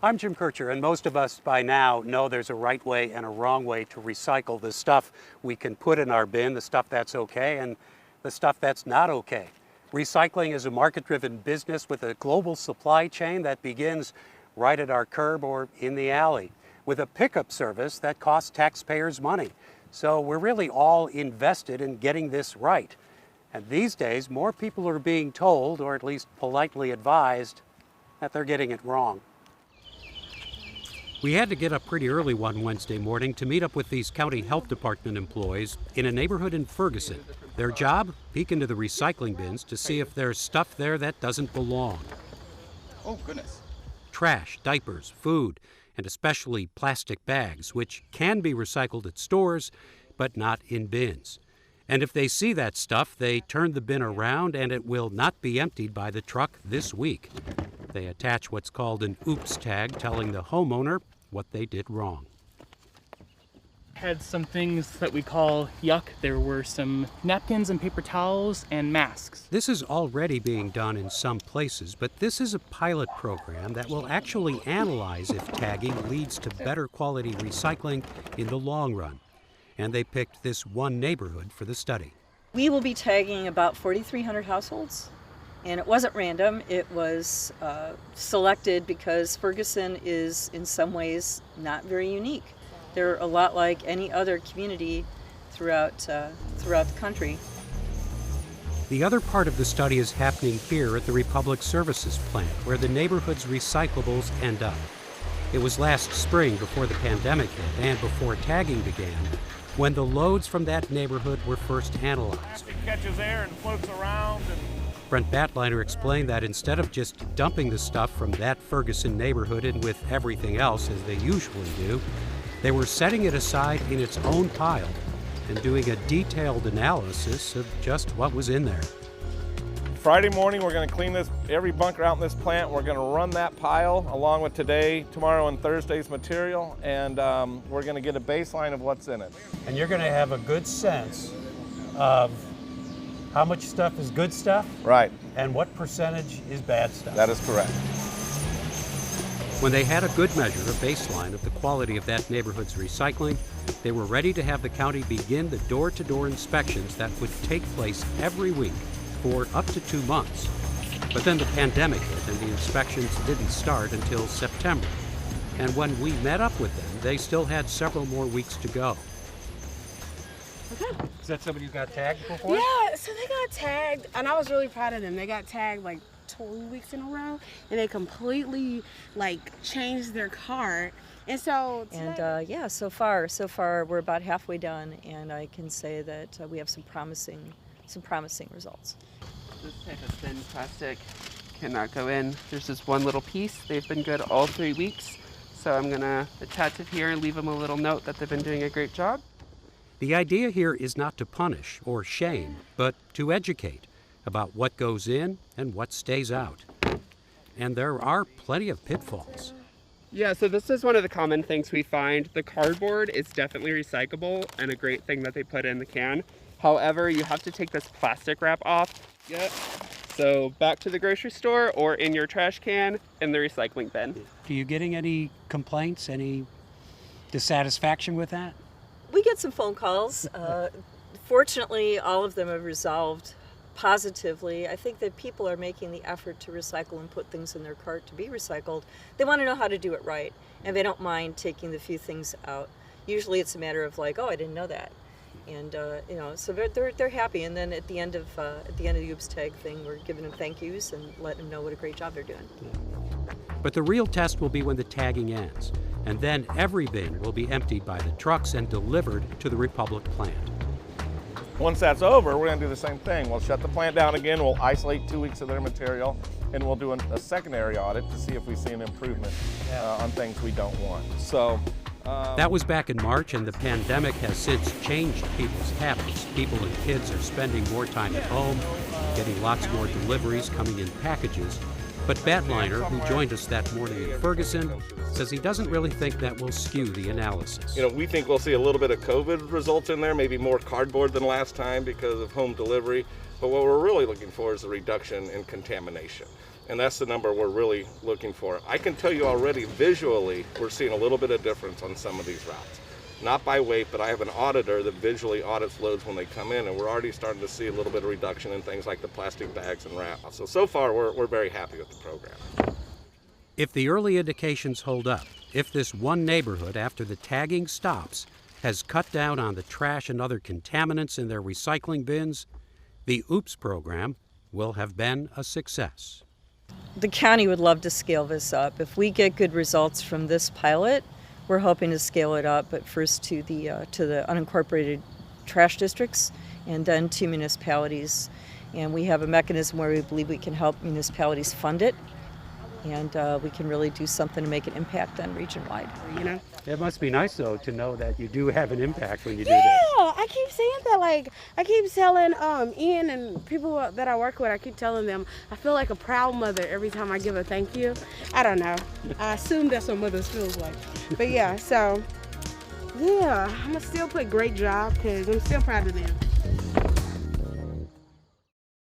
I'm Jim Kircher, and most of us by now know there's a right way and a wrong way to recycle the stuff we can put in our bin, the stuff that's okay, and the stuff that's not okay. Recycling is a market-driven business with a global supply chain that begins right at our curb or in the alley, with a pickup service that costs taxpayers money. So we're really all invested in getting this right. And these days, more people are being told, or at least politely advised, that they're getting it wrong. We had to get up pretty early one Wednesday morning to meet up with these county health department employees in a neighborhood in Ferguson. Their job? Peek into the recycling bins to see if there's stuff there that doesn't belong. Oh, goodness. Trash, diapers, food, and especially plastic bags, which can be recycled at stores, but not in bins. And if they see that stuff, they turn the bin around and it will not be emptied by the truck this week. They attach what's called an oops tag telling the homeowner what they did wrong. Had some things that we call yuck. There were some napkins and paper towels and masks. This is already being done in some places, but this is a pilot program that will actually analyze if tagging leads to better quality recycling in the long run. And they picked this one neighborhood for the study. We will be tagging about 4,300 households. And it wasn't random, it was selected because Ferguson is in some ways not very unique. They're a lot like any other community throughout the country. The other part of the study is happening here at the Republic Services plant, where the neighborhood's recyclables end up. It was last spring, before the pandemic hit and before tagging began, when the loads from that neighborhood were first analyzed. It catches air and floats around. Brent Batliner explained that instead of just dumping the stuff from that Ferguson neighborhood in with everything else as they usually do, they were setting it aside in its own pile and doing a detailed analysis of just what was in there. Friday morning, we're going to clean every bunker out in this plant. We're going to run that pile along with today, tomorrow, and Thursday's material, and we're going to get a baseline of what's in it. And you're going to have a good sense of how much stuff is good stuff? Right. And what percentage is bad stuff? That is correct. When they had a good measure, a baseline of the quality of that neighborhood's recycling, they were ready to have the county begin the door-to-door inspections that would take place every week for up to 2 months. But then the pandemic hit and the inspections didn't start until September. And when we met up with them, they still had several more weeks to go. Okay. Is that somebody who got tagged before? Yeah, so they got tagged, and I was really proud of them. They got tagged like 2 weeks in a row, and they completely changed their cart. And so today, yeah, so far we're about halfway done, and I can say that we have some promising results. This type of thin plastic cannot go in. There's just one little piece. They've been good all 3 weeks, so I'm gonna attach it here and leave them a little note that they've been doing a great job. The idea here is not to punish or shame, but to educate about what goes in and what stays out. And there are plenty of pitfalls. Yeah, so this is one of the common things we find. The cardboard is definitely recyclable and a great thing that they put in the can. However, you have to take this plastic wrap off. Yep. So back to the grocery store or in your trash can in the recycling bin. Are you getting any complaints, any dissatisfaction with that? We get some phone calls. Fortunately, all of them have resolved positively. I think that people are making the effort to recycle and put things in their cart to be recycled. They want to know how to do it right, and they don't mind taking the few things out. Usually it's a matter of oh, I didn't know that. And so they're happy. And then at the end of the Oops Tag thing, we're giving them thank yous and letting them know what a great job they're doing. But the real test will be when the tagging ends. And then every bin will be emptied by the trucks and delivered to the Republic plant. Once that's over, we're going to do the same thing. We'll shut the plant down again, we'll isolate 2 weeks of their material, and we'll do a secondary audit to see if we see an improvement on things we don't want. So that was back in March, and the pandemic has since changed people's habits. People and kids are spending more time at home, getting lots more deliveries coming in packages, But Badliner, who joined us that morning in Ferguson, says he doesn't really think that will skew the analysis. You know, we think we'll see a little bit of COVID results in there, maybe more cardboard than last time because of home delivery. But what we're really looking for is a reduction in contamination. And that's the number we're really looking for. I can tell you already visually, we're seeing a little bit of difference on some of these routes. Not by weight, but I have an auditor that visually audits loads when they come in, and we're already starting to see a little bit of reduction in things like the plastic bags and wrap. So far, we're very happy with the program. If the early indications hold up, if this one neighborhood, after the tagging stops, has cut down on the trash and other contaminants in their recycling bins, the OOPS program will have been a success. The county would love to scale this up. If we get good results from this pilot, we're hoping to scale it up, but first to the unincorporated trash districts and then to municipalities. And we have a mechanism where we believe we can help municipalities fund it, and we can really do something to make an impact then region-wide. You know? It must be nice, though, to know that you do have an impact when you do Yeah, that. I keep saying that. Like, I keep telling Ian and people that I work with, I keep telling them, I feel like a proud mother every time I give a thank you. I don't know. I assume that's what mothers feels like. But yeah, so, yeah, I'm going to still put great job because I'm still proud of them.